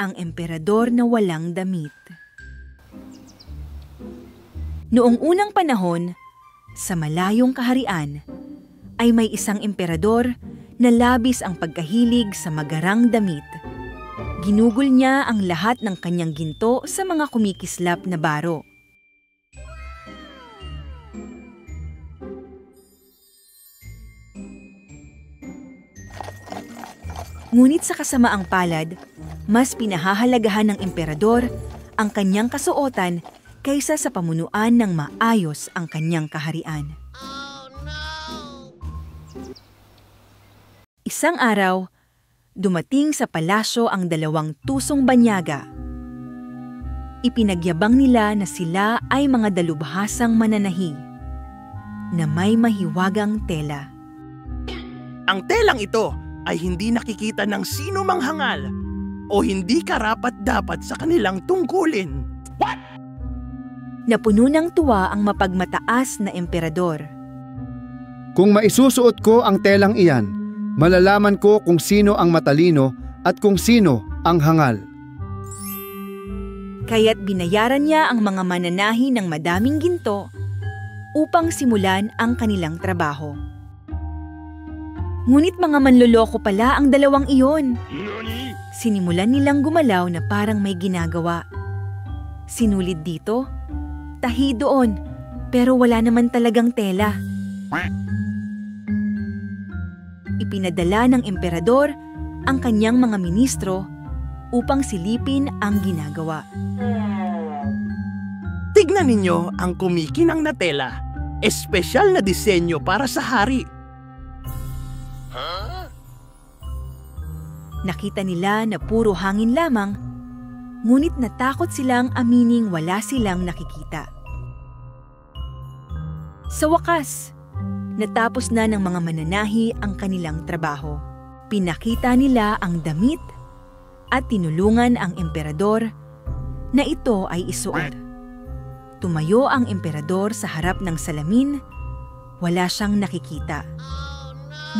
ang emperador na walang damit. Noong unang panahon, sa malayong kaharian, ay may isang emperador na labis ang pagkahilig sa magarang damit. Ginugol niya ang lahat ng kanyang ginto sa mga kumikislap na baro. Ngunit sa kasamaang palad, mas pinahahalagahan ng emperador ang kanyang kasuotan kaysa sa pamunuan ng maayos ang kanyang kaharian. Isang araw, dumating sa palasyo ang 2 tusong banyaga. Ipinagyabang nila na sila ay mga dalubhasang mananahi na may mahiwagang tela. Ang telang ito ay hindi nakikita ng sino mang hangal o hindi karapat-dapat sa kanilang tungkulin. What? Napuno ng tuwa ang mapagmataas na emperador. Kung maisusuot ko ang telang iyan, malalaman ko kung sino ang matalino at kung sino ang hangal. Kaya't binayaran niya ang mga mananahi ng madaming ginto upang simulan ang kanilang trabaho. Ngunit mga manloloko pala ang 2 iyon. Sinimulan nilang gumalaw na parang may ginagawa. Sinulid dito, tahi doon, pero wala naman talagang tela. Ipinadala ng emperador ang kanyang mga ministro upang silipin ang ginagawa. Tignan ninyo ang kumikinang na tela. Espesyal na disenyo para sa hari. Nakita nila na puro hangin lamang, ngunit natakot silang amining wala silang nakikita. Sa wakas, natapos na ng mga mananahi ang kanilang trabaho. Pinakita nila ang damit at tinulungan ang emperador na ito ay isuot. Tumayo ang emperador sa harap ng salamin, wala siyang nakikita.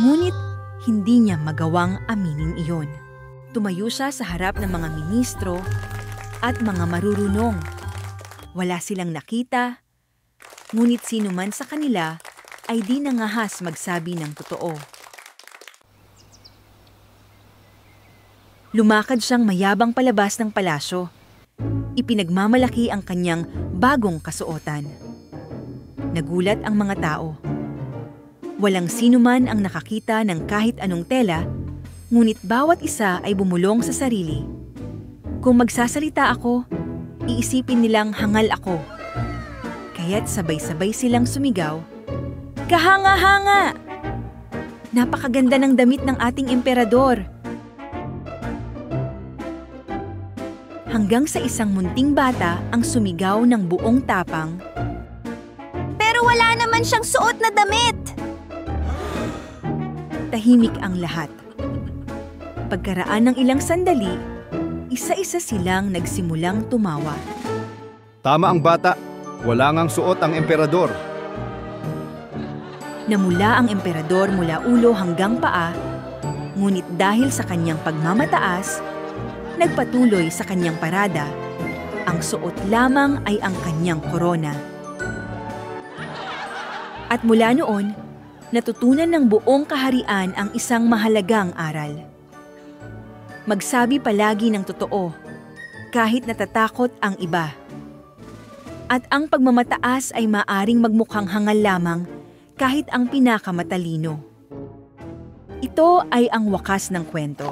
Ngunit hindi niya magawang aminin iyon. Tumayo siya sa harap ng mga ministro at mga marurunong. Wala silang nakita, ngunit sino man sa kanila ay di nangahas magsabi ng totoo. Lumakad siyang mayabang palabas ng palasyo. Ipinagmamalaki ang kanyang bagong kasuotan. Nagulat ang mga tao. Walang sino man ang nakakita ng kahit anong tela, ngunit bawat isa ay bumulong sa sarili. Kung magsasalita ako, iisipin nilang hangal ako. Kaya't sabay-sabay silang sumigaw, "Kahanga-hanga! Napakaganda ng damit ng ating emperador!" Hanggang sa isang munting bata ang sumigaw ng buong tapang, "Pero wala naman siyang suot na damit!" Tahimik ang lahat. Pagkaraan ng ilang sandali, isa-isa silang nagsimulang tumawa. Tama ang bata, wala ngang suot ang emperador. Namula ang emperador mula ulo hanggang paa, ngunit dahil sa kanyang pagmamataas, nagpatuloy sa kanyang parada. Ang suot lamang ay ang kanyang korona. At mula noon, natutunan ng buong kaharian ang isang mahalagang aral. Magsabi palagi ng totoo, kahit natatakot ang iba. At ang pagmamataas ay maaring magmukhang hangal lamang kahit ang pinakamatalino. Ito ay ang wakas ng kwento.